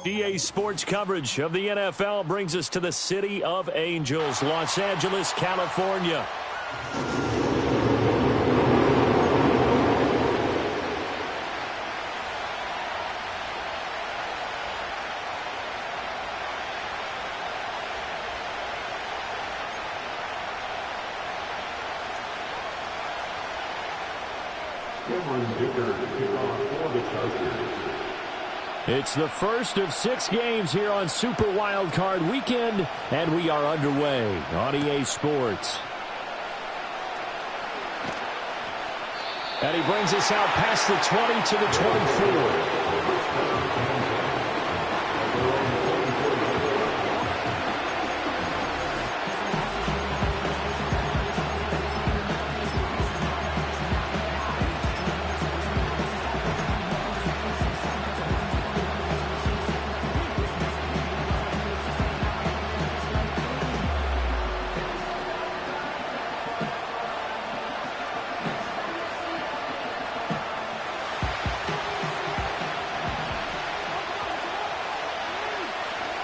EA Sports coverage of the NFL brings us to the City of Angels, Los Angeles, California. It's the first of 6 games here on Super Wildcard Weekend, and we are underway on EA Sports. And he brings us out past the 20 to the 24.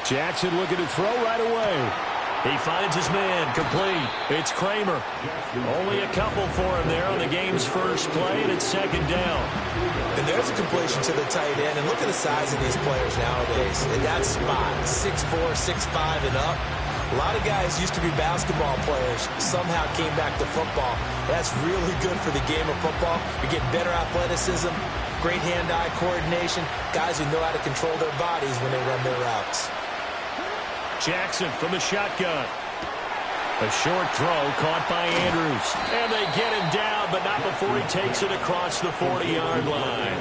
Jackson looking to throw right away. He finds his man, complete. It's Kramer. Only a couple for him there on the game's first play, and it's second down. And there's a completion to the tight end. And look at the size of these players nowadays. In that spot, 6'4", 6'5", and up. A lot of guys used to be basketball players, somehow came back to football. That's really good for the game of football. You're getting better athleticism, great hand-eye coordination, guys who know how to control their bodies when they run their routes. Jackson from the shotgun. A short throw caught by Andrews. And they get him down, but not before he takes it across the 40-yard line.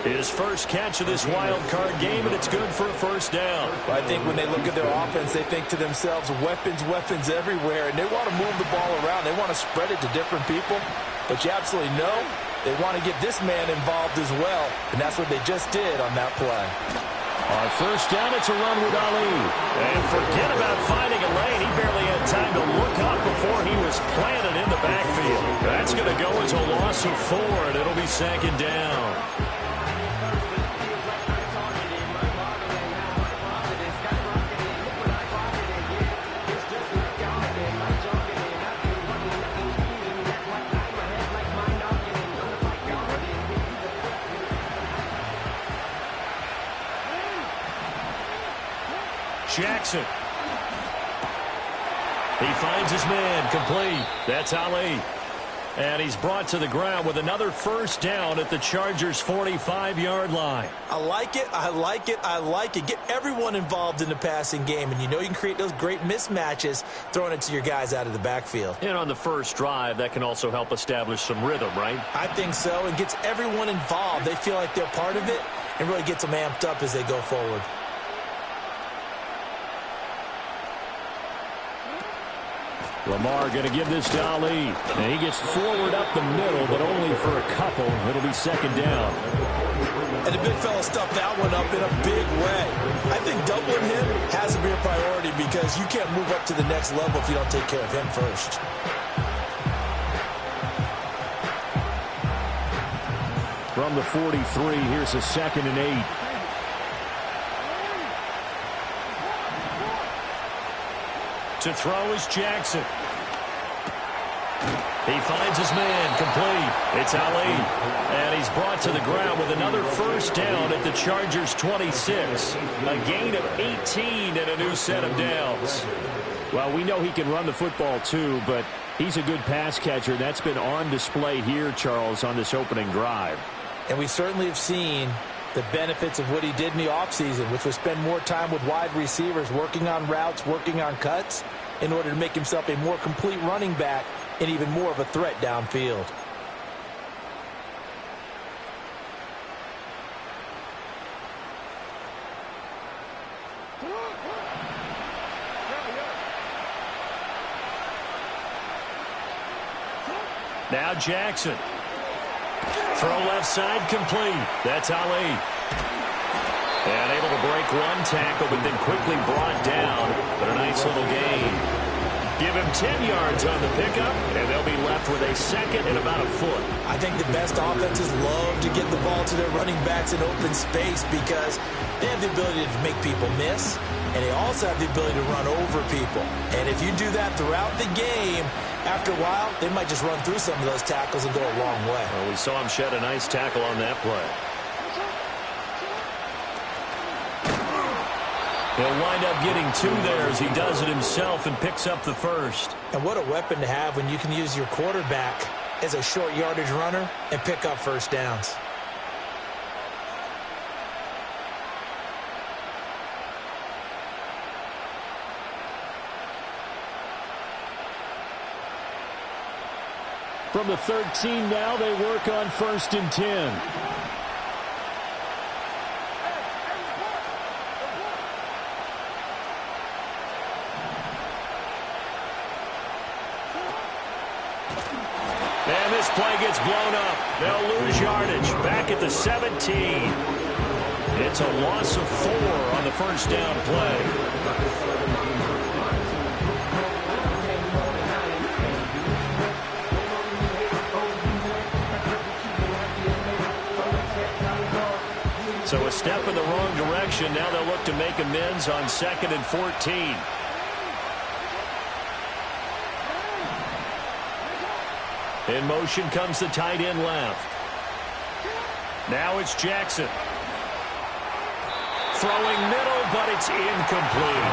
His first catch of this wild card game, and it's good for a first down. I think when they look at their offense, they think to themselves, weapons, weapons everywhere, and they want to move the ball around. They want to spread it to different people. But you absolutely know they want to get this man involved as well, and that's what they just did on that play. On first down, it's a run with Ali. And forget about finding a lane. He barely had time to look up before he was planted in the backfield. That's going to go as a loss of 4, and it'll be second down. Jackson. He finds his man, complete. That's Ali. And he's brought to the ground with another first down at the Chargers' 45-yard line. I like it, I like it, I like it. Get everyone involved in the passing game, and you know you can create those great mismatches throwing it to your guys out of the backfield. And on the first drive, that can also help establish some rhythm, right? I think so. It gets everyone involved. They feel like they're part of it and really gets them amped up as they go forward. Lamar going to give this to Ali. And he gets forward up the middle, but only for a couple. It'll be second down. And the big fella stuffed that one up in a big way. I think doubling him has to be a priority because you can't move up to the next level if you don't take care of him first. From the 43, here's a 2nd and 8. To throw is Jackson. He finds his man, complete. It's Ali. And he's brought to the ground with another first down at the Chargers' 26. A gain of 18 and a new set of downs. Well, we know he can run the football too, but he's a good pass catcher. That's been on display here, Charles, on this opening drive. And we certainly have seen the benefits of what he did in the offseason, which was spend more time with wide receivers, working on routes, working on cuts, in order to make himself a more complete running back and even more of a threat downfield. Now Jackson. Throw left side, complete. That's Ali. And able to break one tackle, but then quickly brought down. But a nice little gain. Give him 10 yards on the pickup, and they'll be left with a second and about a foot. I think the best offenses love to get the ball to their running backs in open space because they have the ability to make people miss, and they also have the ability to run over people. And if you do that throughout the game, after a while, they might just run through some of those tackles and go a long way. Well, we saw him shed a nice tackle on that play. He'll wind up getting 2 there as he does it himself and picks up the first. And what a weapon to have when you can use your quarterback as a short yardage runner and pick up first downs. From the 13 now, they work on 1st and 10. And this play gets blown up. They'll lose yardage. Back at the 17. It's a loss of 4 on the first down play. So a step in the wrong direction. Now they'll look to make amends on 2nd and 14. In motion comes the tight end left. Now it's Jackson. Throwing middle, but it's incomplete.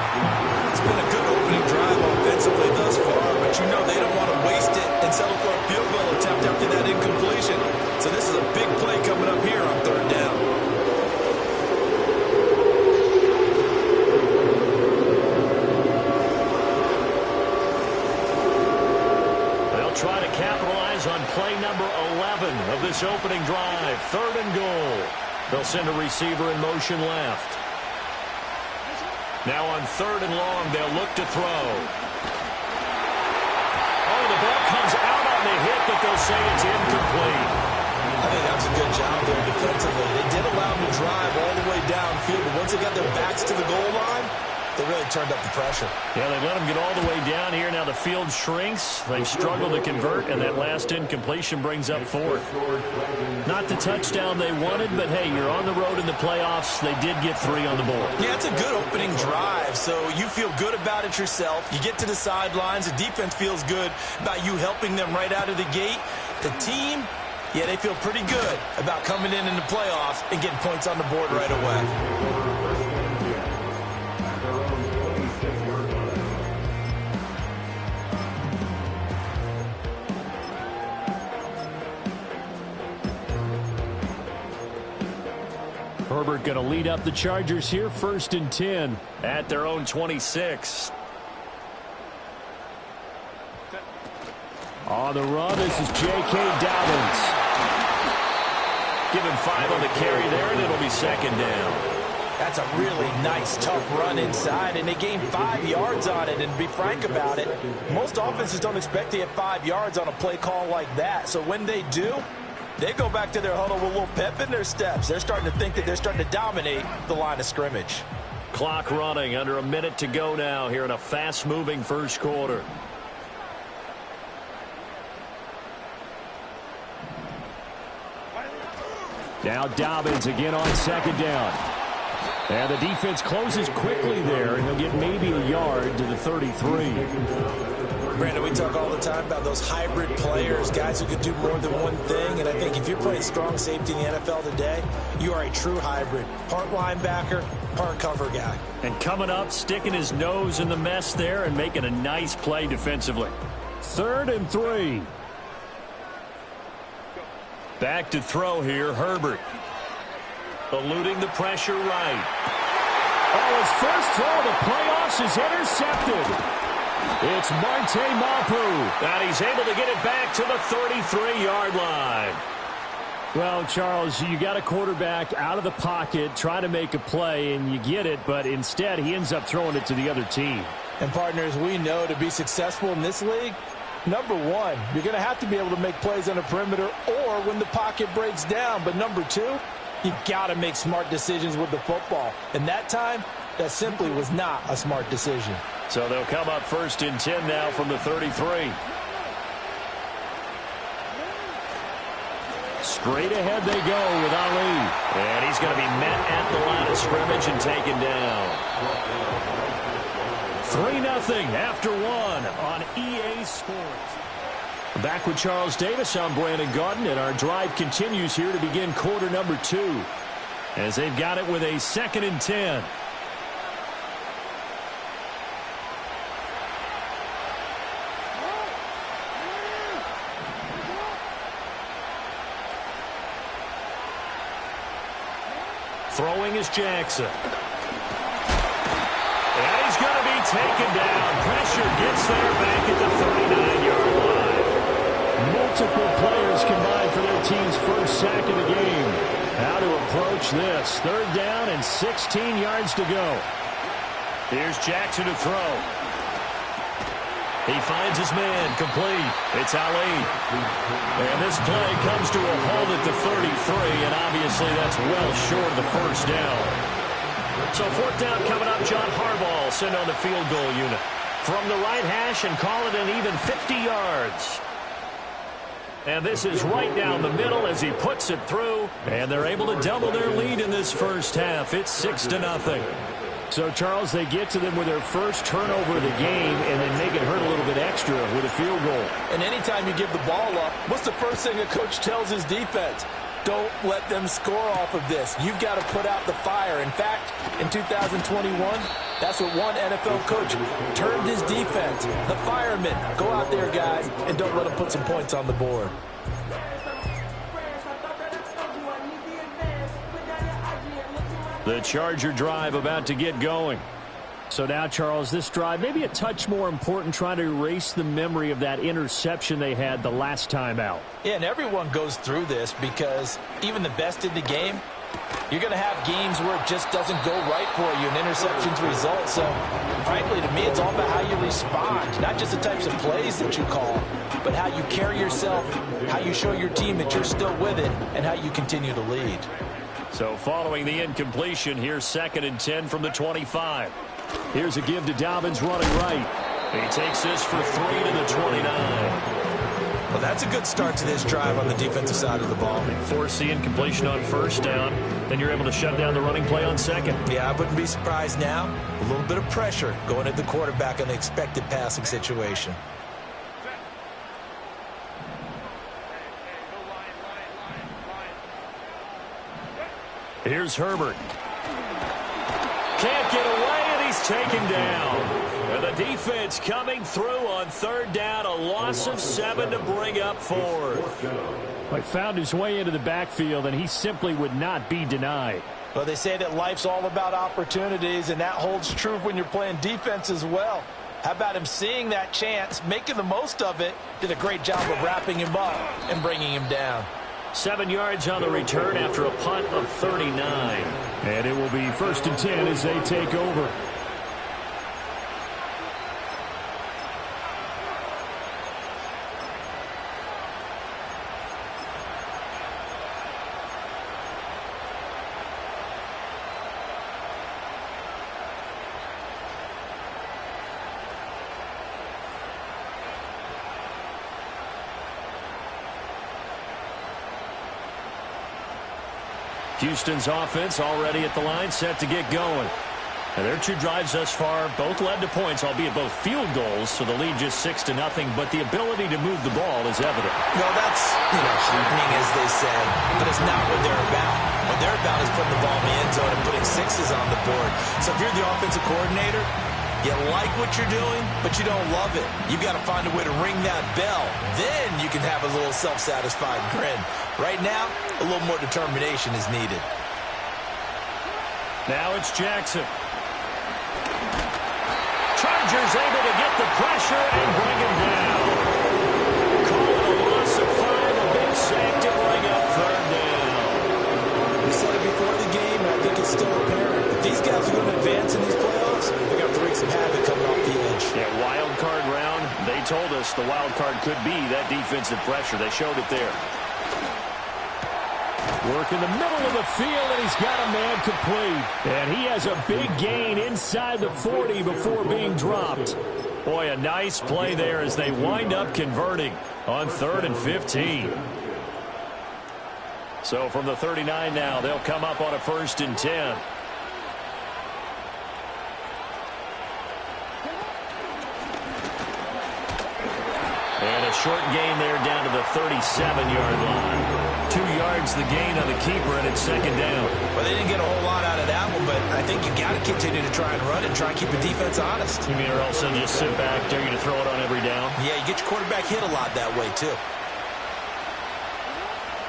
It's been a good opening drive offensively thus far, but you know they don't want to waste it and settle for a field goal attempt after that incompletion. So this is a big play coming up here on 3rd down. Try to capitalize on play number 11 of this opening drive. 3rd and goal. They'll send a receiver in motion left. Now on 3rd and long, they'll look to throw. Oh, the ball comes out on the hit, but they'll say it's incomplete. I think that was a good job there defensively. They did allow them to drive all the way downfield, but once they got their backs to the goal line, they really turned up the pressure. Yeah, they let them get all the way down here. Now the field shrinks. They've struggled to convert, and that last incompletion brings up 4th. Not the touchdown they wanted, but hey, you're on the road in the playoffs. They did get 3 on the board. Yeah, it's a good opening drive, so you feel good about it yourself. You get to the sidelines. The defense feels good about you helping them right out of the gate. The team, yeah, they feel pretty good about coming in the playoffs and getting points on the board right away. Herbert going to lead up the Chargers here, 1st and 10. At their own 26. On the run, this is J.K. Dobbins. Give him 5 on the carry there, and it'll be 2nd down. That's a really nice, tough run inside, and they gained 5 yards on it. And to be frank about it, most offenses don't expect to get 5 yards on a play call like that. So when they do, they go back to their huddle with a little pep in their steps. They're starting to think that they're starting to dominate the line of scrimmage. Clock running, under a minute to go now here in a fast-moving first quarter. Now Dobbins again on 2nd down. And the defense closes quickly there, and he'll get maybe a yard to the 33. Brandon, we talk all the time about those hybrid players, guys who can do more than one thing. And I think if you're playing strong safety in the NFL today, you are a true hybrid. Part linebacker, part cover guy. And coming up, sticking his nose in the mess there and making a nice play defensively. 3rd and 3. Back to throw here, Herbert. Eluding the pressure right. Oh, his first throw of the playoffs is intercepted. It's Marte Mapu. And he's able to get it back to the 33-yard line. Well, Charles, you got a quarterback out of the pocket trying to make a play, and you get it, but instead he ends up throwing it to the other team. And, partners, we know to be successful in this league, number one, you're going to have to be able to make plays on the perimeter or when the pocket breaks down. But number two, You've got to make smart decisions with the football. And that time, that simply was not a smart decision. So they'll come up 1st and 10 now from the 33. Straight ahead they go with Ali. And he's going to be met at the line of scrimmage and taken down. 3-0 after 1 on EA Sports. Back with Charles Davis, I'm Brandon Gaudin, and our drive continues here to begin quarter number 2. As they've got it with a 2nd and 10. Throwing is Jackson. And he's going to be taken down. Pressure gets there back at the 39-yard line. Multiple players combined for their team's first sack of the game. How to approach this. 3rd down and 16 yards to go. Here's Jackson to throw. He finds his man, complete. It's Ali. And this play comes to a halt at the 33, and obviously that's well short of the first down. So 4th down coming up. John Harbaugh sent on the field goal unit. From the right hash and call it an even 50 yards. And this is right down the middle as he puts it through. And they're able to double their lead in this first half. It's 6-0. So, Charles, they get to them with their first turnover of the game and then make it hurt a little bit extra with a field goal. And anytime you give the ball up, what's the first thing a coach tells his defense? Don't let them score off of this. You've got to put out the fire. In fact, in 2021, that's what one NFL coach termed his defense. The firemen. Go out there, guys, and don't let them put some points on the board. The Charger drive about to get going. So now, Charles, this drive maybe a touch more important, trying to erase the memory of that interception they had the last time out. Yeah, and everyone goes through this because even the best in the game, you're going to have games where it just doesn't go right for you, and interceptions result. So, frankly, to me, it's all about how you respond, not just the types of plays that you call, but how you carry yourself, how you show your team that you're still with it, and how you continue to lead. So following the incompletion, here's 2nd and 10 from the 25. Here's a give to Dobbins running right. He takes this for 3 to the 29. Well, that's a good start to this drive on the defensive side of the ball. Force the incompletion on 1st down. Then you're able to shut down the running play on 2nd. Yeah, I wouldn't be surprised now. A little bit of pressure going at the quarterback in an expected passing situation. Here's Herbert. Can't get away, and he's taken down. And the defense coming through on 3rd down. A loss of 7 to bring up 4th. He found his way into the backfield, and he simply would not be denied. Well, they say that life's all about opportunities, and that holds true when you're playing defense as well. How about him seeing that chance, making the most of it, did a great job of wrapping him up and bringing him down. 7 yards on the return after a punt of 39. And it will be 1st and 10 as they take over. Houston's offense already at the line, set to get going. And their 2 drives thus far both led to points, albeit both field goals, so the lead just 6-0, but the ability to move the ball is evident. Well, that's, heartening, as they say, but it's not what they're about. What they're about is putting the ball in the end zone and putting 6s on the board. So if you're the offensive coordinator, you like what you're doing, but you don't love it. You've got to find a way to ring that bell. Then you can have a little self-satisfied grin. Right now, a little more determination is needed. Now it's Jackson. Chargers able to get the pressure and bring him down. Call it a loss of 5, a big sack to bring up 3rd down. We said it before the game, and I think it's still apparent. If these guys are going to advance in these playoffs, they're going to wreak some havoc coming off the edge. Yeah, wild card round. They told us the wild card could be that defensive pressure. They showed it there. Work in the middle of the field, and he's got a man complete. And he has a big gain inside the 40 before being dropped. Boy, a nice play there as they wind up converting on 3rd and 15. So from the 39 now, they'll come up on a 1st and 10. And a short gain there down to the 37-yard line. 2 yards the gain on the keeper, and it's 2nd down. Well, they didn't get a whole lot out of that one, but I think you got to continue to try and run it, try and keep the defense honest. You mean or else they'll just sit back, dare you to throw it on every down? Yeah, you get your quarterback hit a lot that way, too.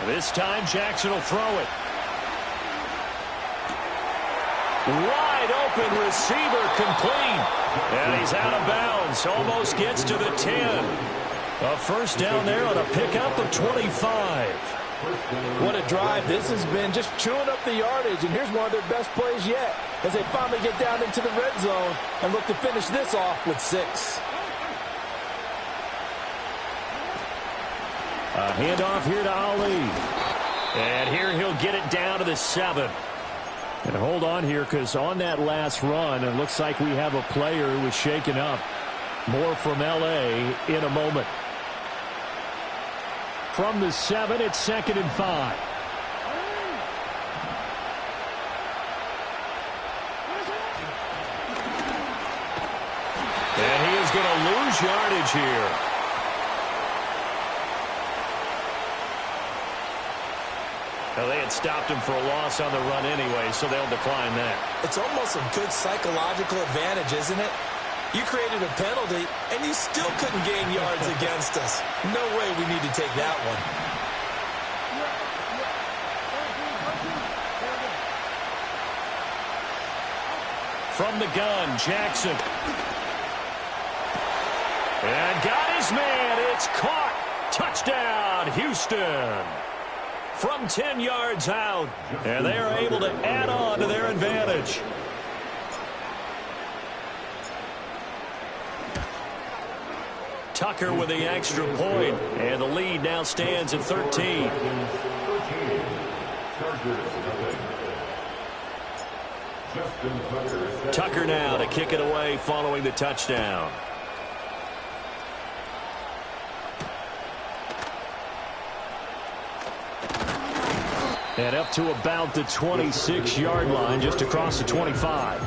This time, Jackson will throw it. Wide open receiver complete. And he's out of bounds. Almost gets to the 10. A 1st down there on a pickup of 25. What a drive this has been, just chewing up the yardage. And here's one of their best plays yet as they finally get down into the red zone and look to finish this off with 6. A handoff here to Ali. And here he'll get it down to the 7. And hold on here, because on that last run, it looks like we have a player who was shaken up. More from L.A. in a moment. From the 7, it's 2nd and 5. And he is going to lose yardage here. Well, they had stopped him for a loss on the run anyway, so they'll decline that. It's almost a good psychological advantage, isn't it? You created a penalty, and you still couldn't gain yards against us. No way we need to take that one. From the gun, Jackson. And got his man. It's caught. Touchdown, Houston. From 10 yards out. And they are able to add on to their advantage. Tucker with the extra point, and the lead now stands at 13. Tucker now to kick it away following the touchdown. And up to about the 26-yard line, just across the 25.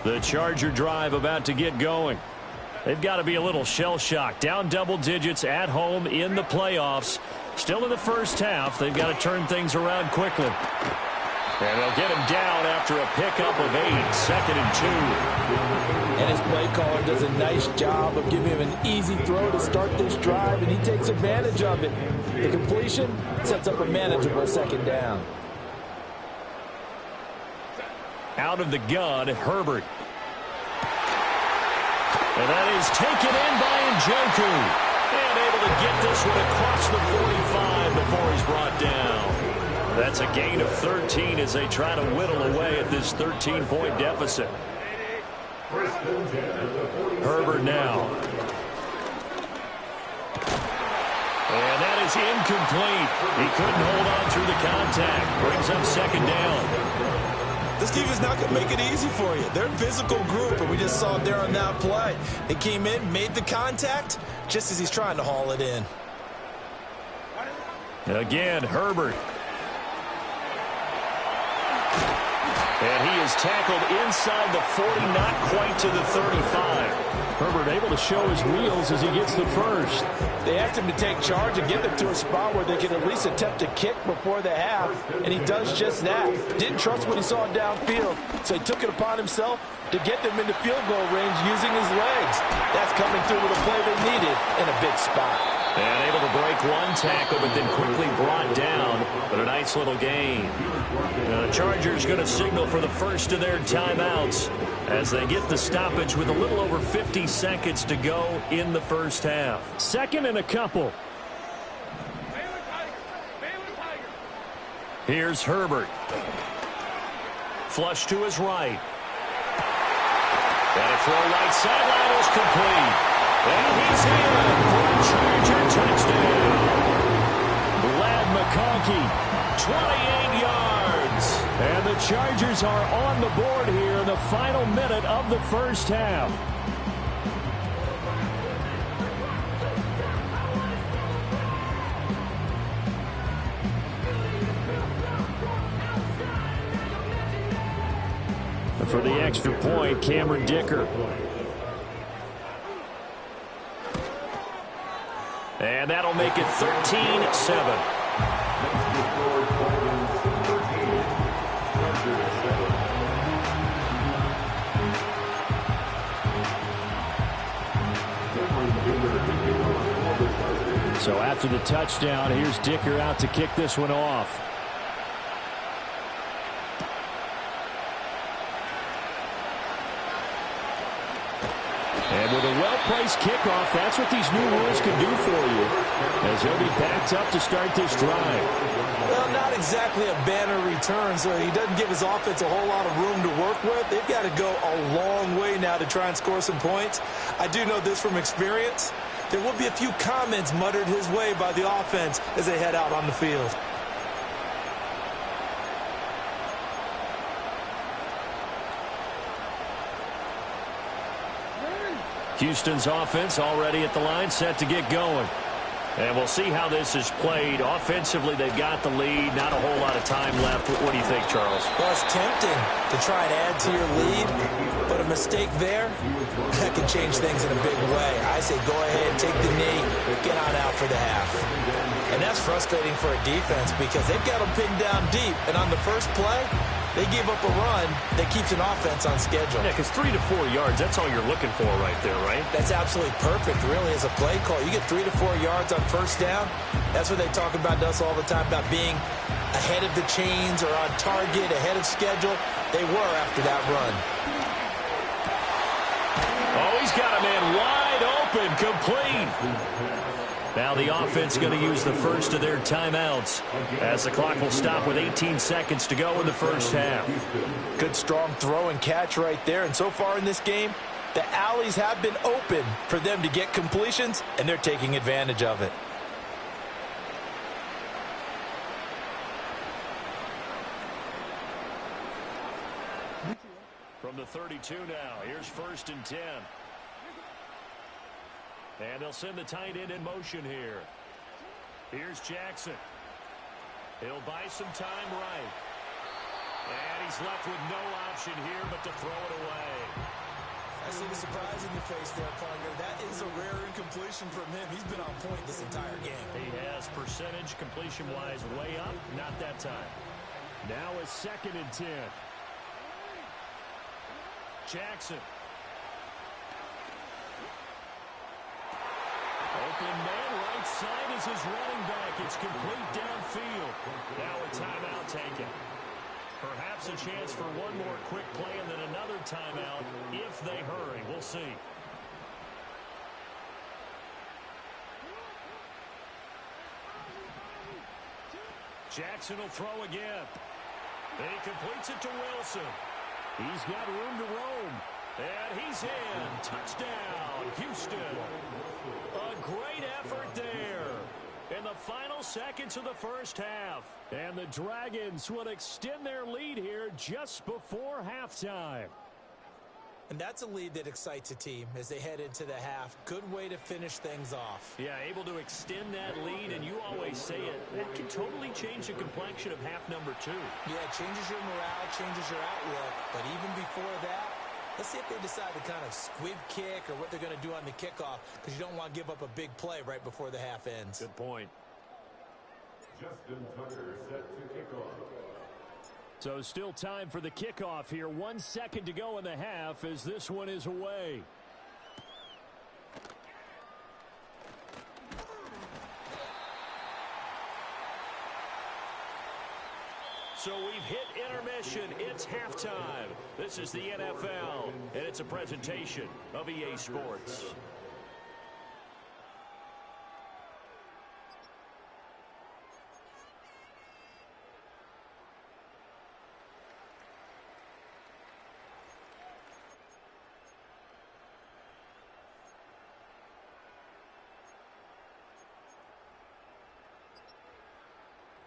The Charger drive about to get going. They've got to be a little shell-shocked. Down double digits at home in the playoffs. Still in the first half. They've got to turn things around quickly. And they'll get him down after a pickup of 8. 2nd and 2. And his play caller does a nice job of giving him an easy throw to start this drive, and he takes advantage of it. The completion sets up a manageable 2nd down. Out of the gun, Herbert. And that is taken in by Njoku. And able to get this one across the 45 before he's brought down. That's a gain of 13 as they try to whittle away at this 13-point deficit. Herbert now. And that is incomplete. He couldn't hold on through the contact. Brings up 2nd down. This defense not going to make it easy for you. They're a physical group, and we just saw it there on that play. They came in, made the contact, just as he's trying to haul it in. Again, Herbert. And he is tackled inside the 40, not quite to the 35. Herbert able to show his wheels as he gets the first. They asked him to take charge and get them to a spot where they can at least attempt a kick before the half, and he does just that. Didn't trust what he saw downfield, so he took it upon himself to get them into field goal range using his legs. That's coming through with a play they needed in a big spot. And able to break one tackle, but then quickly brought down. But a nice little gain. The Chargers going to signal for the first of their timeouts as they get the stoppage with a little over 50 seconds to go in the first half. 2nd and a couple. Here's Herbert. Flush to his right. And a throw right sideline is complete. And he's in for a Charger touchdown. Ladd McConkey, 28 yards. And the Chargers are on the board here in the final minute of the first half. For the extra point, Cameron Dicker. And that'll make it 13-7. So after the touchdown, here's Dicker out to kick this one off. And with a well-placed kickoff, that's what these new rules can do for you, as he'll be backed up to start this drive. Well, not exactly a banner return, so he doesn't give his offense a whole lot of room to work with. They've got to go a long way now to try and score some points. I do know this from experience. There will be a few comments muttered his way by the offense as they head out on the field. Houston's offense already at the line, set to get going. And we'll see how this is played. Offensively, they've got the lead. Not a whole lot of time left. What do you think, Charles? Well, it's tempting to try and add to your lead, but a mistake there, that can change things in a big way. I say go ahead, take the knee, get on out for the half. And that's frustrating for a defense because they've got them pinned down deep, and on the first play, they give up a run that keeps an offense on schedule. Yeah, because 3 to 4 yards, that's all you're looking for right there, right? That's absolutely perfect, really, as a play call. You get 3 to 4 yards on first down. That's what they talk about us all the time, about being ahead of the chains or on target, ahead of schedule. They were after that run. Oh, he's got a man wide open, complete. Now the offense going to use the first of their timeouts as the clock will stop with 18 seconds to go in the first half. Good strong throw and catch right there. And so far in this game, the alleys have been open for them to get completions, and they're taking advantage of it. From the 32 now, here's 1st and 10. And they'll send the tight end in motion here. Here's Jackson. He'll buy some time right. And he's left with no option here but to throw it away. I see the surprise in your face there, partner. That is a rare incompletion from him. He's been on point this entire game. He has percentage completion-wise way up. Not that time. Now a 2nd and 10. Jackson. Open man, right side is his running back. It's complete downfield. Now a timeout taken. Perhaps a chance for one more quick play and then another timeout if they hurry. We'll see. Jackson will throw again. And he completes it to Wilson. He's got room to roam. And he's in. Touchdown, Houston. A great effort there in the final seconds of the first half. And the Dragons will extend their lead here just before halftime. And that's a lead that excites a team as they head into the half. Good way to finish things off. Yeah, able to extend that lead, and you always say it, that can totally change the complexion of half number 2. Yeah, it changes your morale, changes your outlook. But even before that, let's see if they decide to kind of squib kick or what they're going to do on the kickoff, because you don't want to give up a big play right before the half ends. Good point. Justin Tucker set to kick off. So still time for the kickoff here. 1 second to go in the half as this one is away. So we've hit intermission. It's halftime. This is the NFL, and it's a presentation of EA Sports.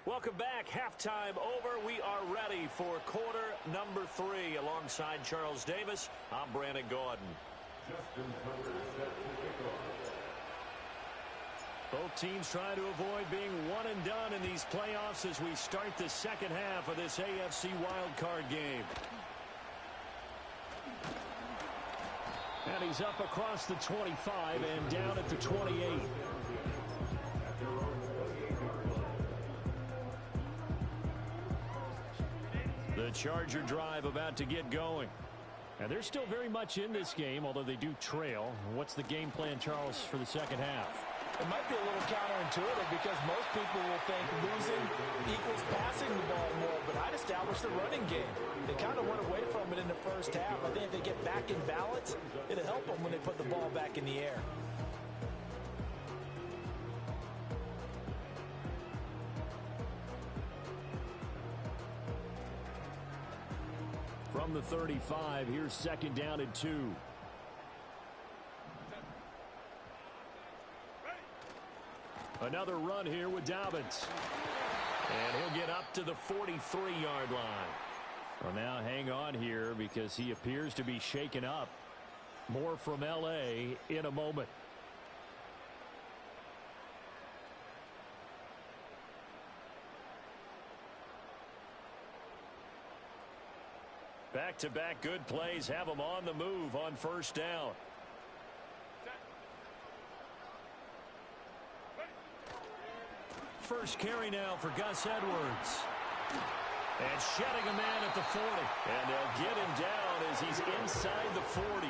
Welcome back. Halftime over. We are ready for quarter number 3. Alongside Charles Davis, I'm Brandon Gaudin. Justin Tucker set to kick off. Both teams trying to avoid being one and done in these playoffs as we start the second half of this AFC wildcard game. And he's up across the 25 and down at the 28. The Charger drive about to get going. And they're still very much in this game, although they do trail. What's the game plan, Charles, for the second half? It might be a little counterintuitive because most people will think losing equals passing the ball more, but I'd establish the running game. They kind of went away from it in the first half. I think if they get back in balance, it'll help them when they put the ball back in the air. From the 35, here's second down and 2. Another run here with Dobbins. And he'll get up to the 43-yard line. Well, now hang on here because he appears to be shaken up. More from L.A. in a moment. Back-to-back good plays have them on the move on first down. First carry now for Gus Edwards. And shedding a man at the 40. And they'll get him down as he's inside the 40.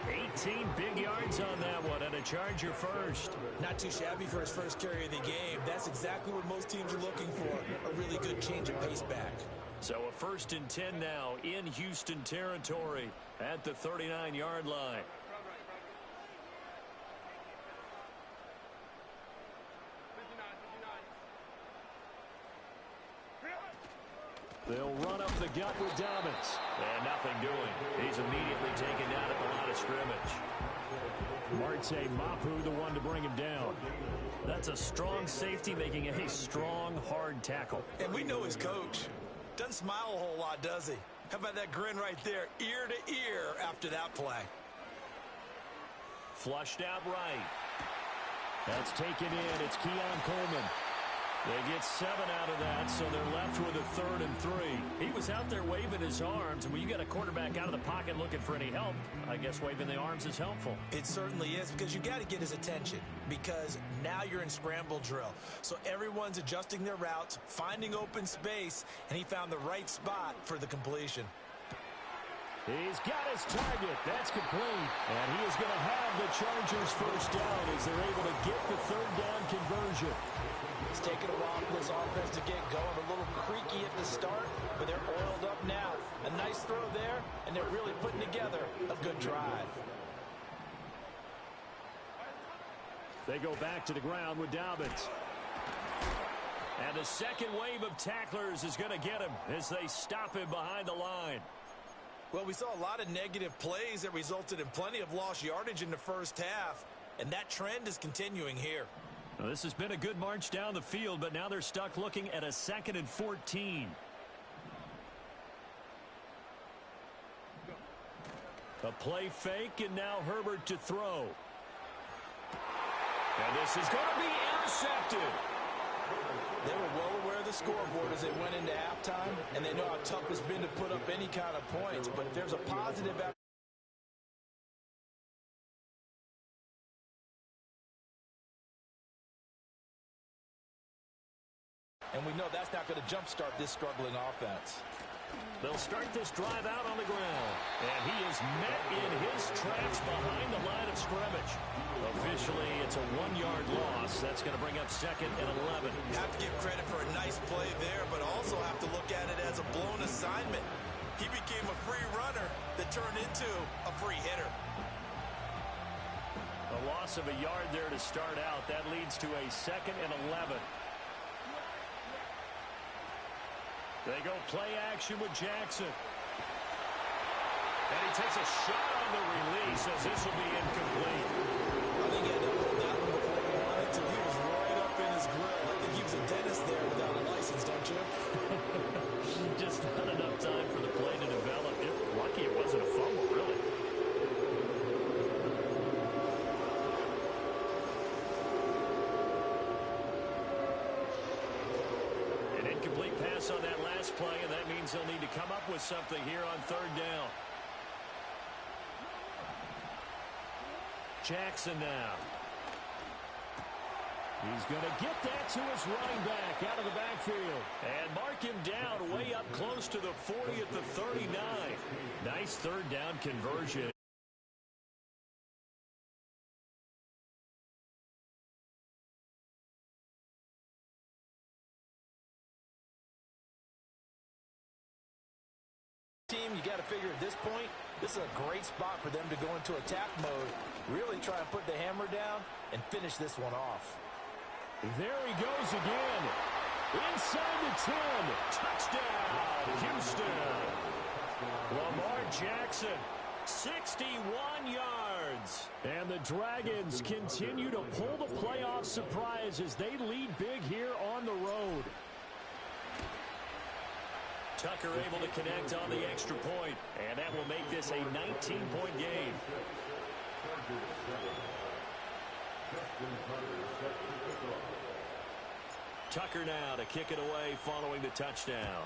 18 big yards on that one, and a Charger first. Not too shabby for his first carry of the game. That's exactly what most teams are looking for, a really good change of pace back. So a 1st and 10 now in Houston territory at the 39-yard line. They'll run up the gut with Dobbins. And nothing doing. He's immediately taken down at the line of scrimmage. Marte Mapu, the one to bring him down. That's a strong safety making a strong, hard tackle. And we know his coach. Doesn't smile a whole lot, does he? How about that grin right there, ear to ear after that play? Flushed out right. That's taken in. It's Keon Coleman. They get 7 out of that, so they're left with a 3rd and 3. He was out there waving his arms, and when you got a quarterback out of the pocket looking for any help, I guess waving the arms is helpful. It certainly is, because you got to get his attention, because now you're in scramble drill. So everyone's adjusting their routes, finding open space, and he found the right spot for the completion. He's got his target. That's complete. And he is going to have the Chargers first down as they're able to get the 3rd down conversion. It's taken a while for this offense to get going. A little creaky at the start, but they're oiled up now. A nice throw there, and they're really putting together a good drive. They go back to the ground with Dobbins. And the second wave of tacklers is going to get him as they stop him behind the line. Well, we saw a lot of negative plays that resulted in plenty of lost yardage in the first half, and that trend is continuing here. Well, this has been a good march down the field, but now they're stuck looking at a 2nd and 14. A play fake, and now Herbert to throw. And this is going to be intercepted. They were well aware of the scoreboard as they went into halftime, and they know how tough it's been to put up any kind of points. But if there's a positive after, and we know that's not going to jumpstart this struggling offense. They'll start this drive out on the ground. And he is met in his tracks behind the line of scrimmage. Officially, it's a 1-yard loss. That's going to bring up 2nd and 11. Have to give credit for a nice play there, but also have to look at it as a blown assignment. He became a free runner that turned into a free hitter. A loss of a yard there to start out. That leads to a 2nd and 11. They go play action with Jackson. And he takes a shot on the release as this will be incomplete. I think he had to hold that one before he wanted to. He was right up in his grill. I think he was a dentist there without a success on that last play, and that means they'll need to come up with something here on third down. Jackson now. He's going to get that to his running back out of the backfield. And mark him down way up close to the 40 at the 39. Nice third down conversion. Team, you got to figure at this point, this is a great spot for them to go into attack mode, really try and put the hammer down and finish this one off. There he goes again. Inside the 10. Touchdown, Houston. Lamar Jackson, 61 yards. And the Dragons continue to pull the playoff surprise as they lead big here on the road. Tucker able to connect on the extra point, and that will make this a 19-point game. Tucker now to kick it away following the touchdown.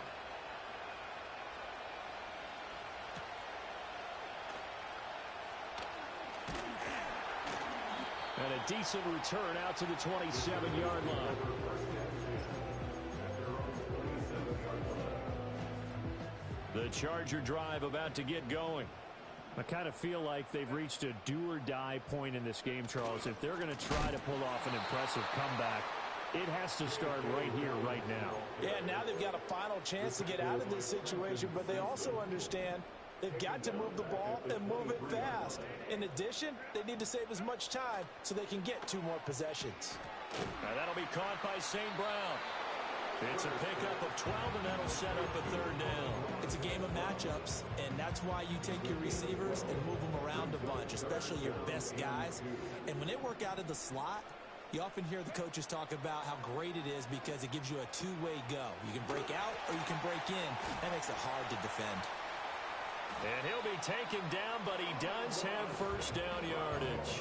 And a decent return out to the 27-yard line. The Charger drive about to get going. I kind of feel like they've reached a do-or-die point in this game, Charles. If they're going to try to pull off an impressive comeback, it has to start right here, right now. Yeah, now they've got a final chance to get out of this situation, but they also understand they've got to move the ball and move it fast. In addition, they need to save as much time so they can get 2 more possessions. Now that'll be caught by St. Brown. It's a pickup of 12, and that'll set up a third down. It's a game of matchups, and that's why you take your receivers and move them around a bunch, especially your best guys. And when they work out of the slot, you often hear the coaches talk about how great it is because it gives you a two-way go. You can break out or you can break in. That makes it hard to defend. And he'll be taken down, but he does have first down yardage.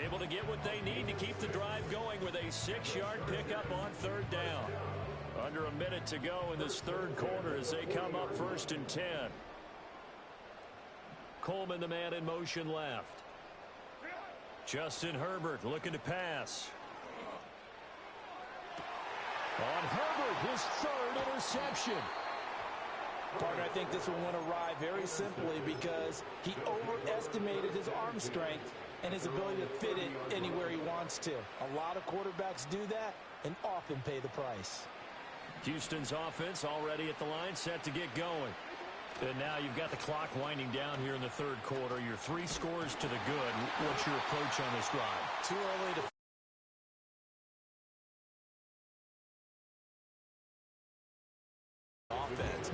Able to get what they need to keep the drive going with a 6-yard pickup on third down. Under a minute to go in this third quarter as they come up 1st and 10. Coleman, the man in motion left. Justin Herbert looking to pass. On Herbert, his 3rd interception. Partner, I think this one went awry very simply because he overestimated his arm strength and his ability to fit it anywhere he wants to. A lot of quarterbacks do that and often pay the price. Houston's offense already at the line, set to get going. And now you've got the clock winding down here in the third quarter. You're 3 scores to the good. What's your approach on this drive? Too early to offense.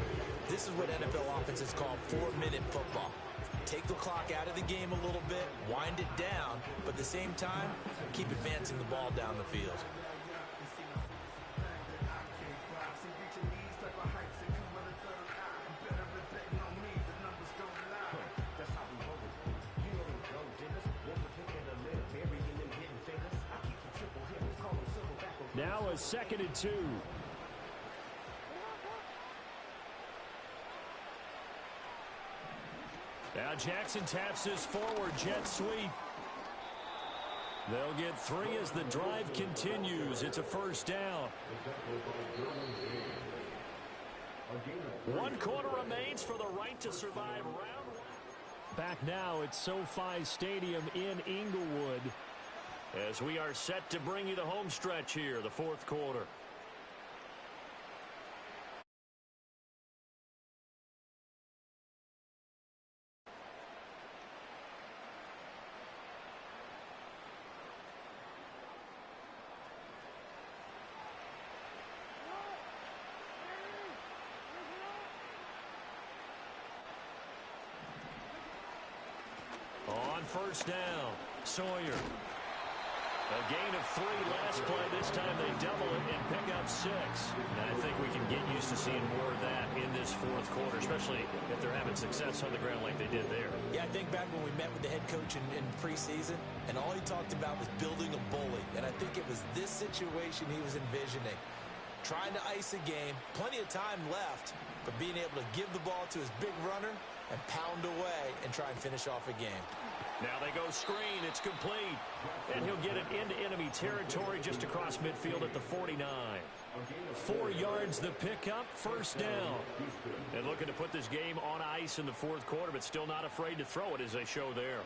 This is what NFL offenses call 4-minute football. Take the clock out of the game a little bit, wind it down, but at the same time, keep advancing the ball down the field. Now a 2nd and 2. Now Jackson taps his forward jet sweep. They'll get 3 as the drive continues. It's a first down. 1 quarter remains for the right to survive round 1. Back now at SoFi Stadium in Inglewood. As we are set to bring you the home stretch here, the 4th quarter. On first down, Sawyer. A gain of 3 last play. This time they double it and pick up 6. And I think we can get used to seeing more of that in this 4th quarter, especially if they're having success on the ground like they did there. Yeah, I think back when we met with the head coach in preseason, and all he talked about was building a bully. And I think it was this situation he was envisioning. trying to ice a game, plenty of time left, but being able to give the ball to his big runner and pound away and try and finish off a game. Now they go screen. It's complete. And he'll get it into enemy territory just across midfield at the 49. 4 yards the pickup, first down. And looking to put this game on ice in the fourth quarter, but still not afraid to throw it as they show there.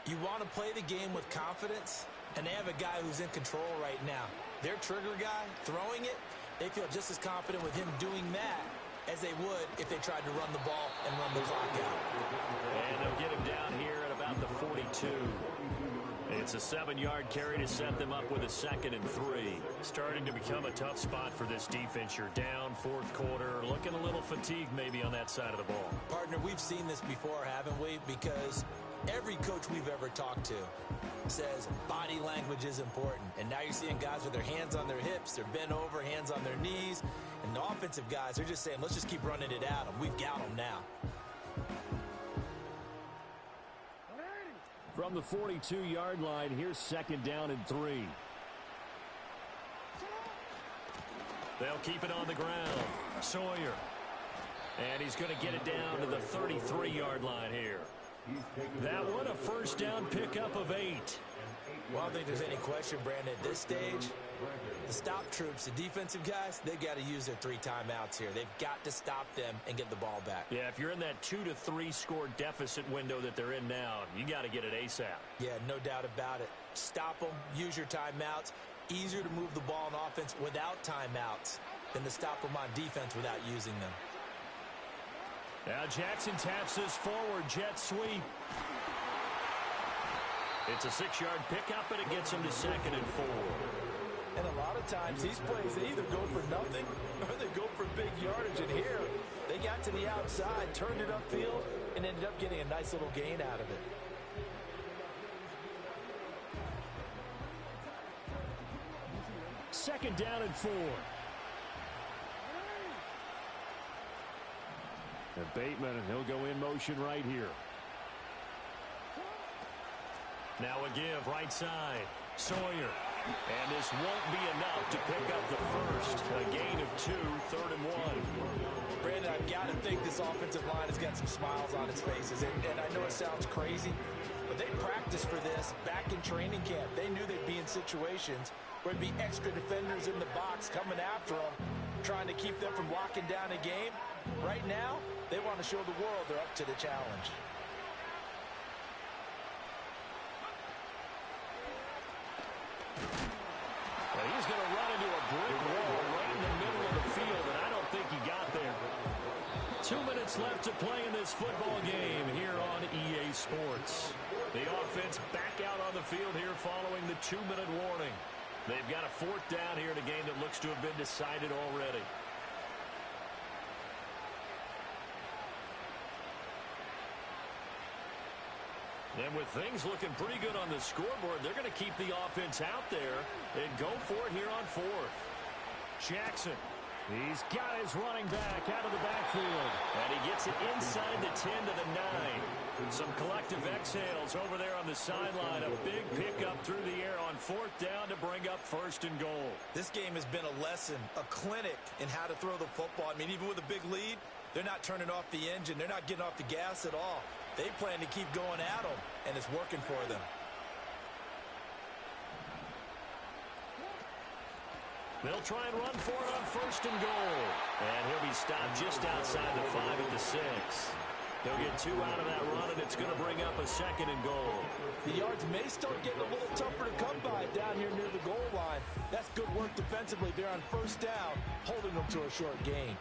You want to play the game with confidence, and they have a guy who's in control right now. Their trigger guy throwing it, they feel just as confident with him doing that as they would if they tried to run the ball and run the clock out. And they'll get him down here at about the 42. It's a 7-yard carry to set them up with a 2nd and 3. Starting to become a tough spot for this defense. You're down, fourth quarter, looking a little fatigued maybe on that side of the ball. Partner, we've seen this before, haven't we? Because every coach we've ever talked to says body language is important. And now you're seeing guys with their hands on their hips, they're bent over, hands on their knees. And the offensive guys, they're just saying, let's just keep running it at them. We've got them now. From the 42-yard line, here's 2nd down and 3. They'll keep it on the ground. Sawyer. And he's going to get it down to the 33-yard line here. That one, a first down pickup of 8. Well, I don't think there's any question, Brandon, at this stage, the stop troops, the defensive guys, they got to use their 3 timeouts here. They've got to stop them and get the ball back. Yeah, if you're in that 2 to 3 score deficit window that they're in now, you got to get it ASAP. Yeah, no doubt about it. Stop them, use your timeouts. Easier to move the ball on offense without timeouts than to stop them on defense without using them. Now Jackson taps this forward, jet sweep. It's a 6-yard pickup, and it gets him to 2nd and 4. And a lot of times these plays, they either go for nothing or they go for big yardage. And here, they got to the outside, turned it upfield, and ended up getting a nice little gain out of it. Second down and 4. And Bateman, and he'll go in motion right here. Now a give, right side. Sawyer. And this won't be enough to pick up the first. A gain of 2, 3rd and 1. Brandon, I've got to think this offensive line has got some smiles on its faces. And I know it sounds crazy, but they practiced for this back in training camp. They knew they'd be in situations where there'd be extra defenders in the box coming after them, trying to keep them from locking down a game. Right now, they want to show the world they're up to the challenge. He's going to run into a brick wall right in the middle of the field, and I don't think he got there. 2 minutes left to play in this football game here on EA Sports. The offense back out on the field here following the 2-minute warning. They've got a 4th down here in a game that looks to have been decided already. And with things looking pretty good on the scoreboard, they're going to keep the offense out there and go for it here on 4th. Jackson. He's got his running back out of the backfield. And he gets it inside the 10 to the 9. Some collective exhales over there on the sideline. A big pickup through the air on 4th down to bring up 1st and goal. This game has been a lesson, a clinic in how to throw the football. I mean, even with a big lead, they're not turning off the engine. They're not getting off the gas at all. They plan to keep going at them, and it's working for them. They'll try and run for it on 1st and goal. And he'll be stopped just outside the 5 at the 6. He'll get 2 out of that run, and it's going to bring up a 2nd and goal. The yards may start getting a little tougher to come by down here near the goal line. That's good work defensively there on 1st down, holding them to a short gain.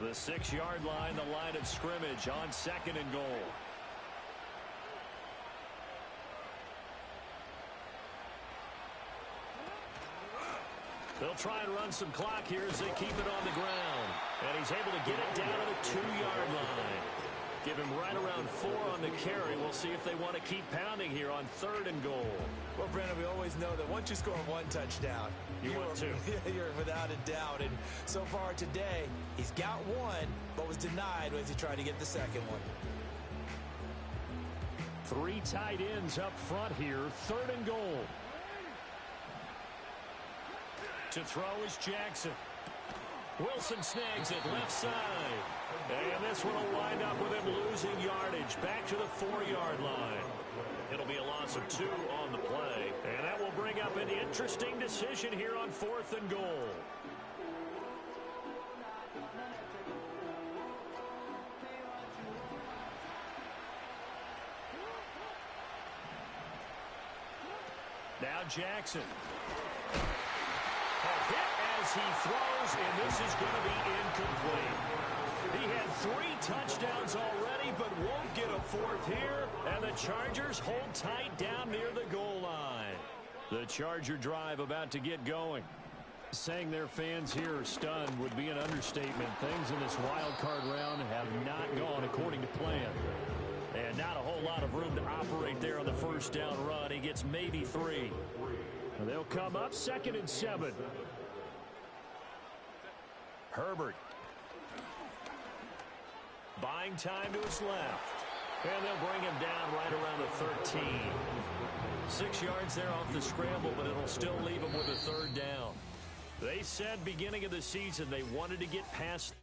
The 6-yard line, the line of scrimmage on 2nd and goal. They'll try and run some clock here as they keep it on the ground. And he's able to get it down to the 2-yard line. Give him right around 4 on the carry. We'll see if they want to keep pounding here on 3rd and goal. Well, Brandon, we always know that once you score 1 touchdown, want 2. You're without a doubt. And so far today, he's got 1, but was denied as he tried to get the 2nd one. 3 tight ends up front here, 3rd and goal. To throw is Jackson. Wilson snags it left side. And this one will wind up with him losing yardage back to the 4-yard line. It'll be a loss of 2 on the play. And that will bring up an interesting decision here on 4th and goal. Now Jackson. A hit as he throws, and this is going to be incomplete. He had 3 touchdowns already, but won't get a 4th here. And the Chargers hold tight down near the goal line. The Charger drive about to get going. Saying their fans here are stunned would be an understatement. Things in this wild card round have not gone according to plan. And not a whole lot of room to operate there on the first down run. He gets maybe 3. They'll come up 2nd and 7. Herbert. Buying time to his left. And they'll bring him down right around the 13. 6 yards there off the scramble, but it'll still leave him with a 3rd down. They said beginning of the season they wanted to get past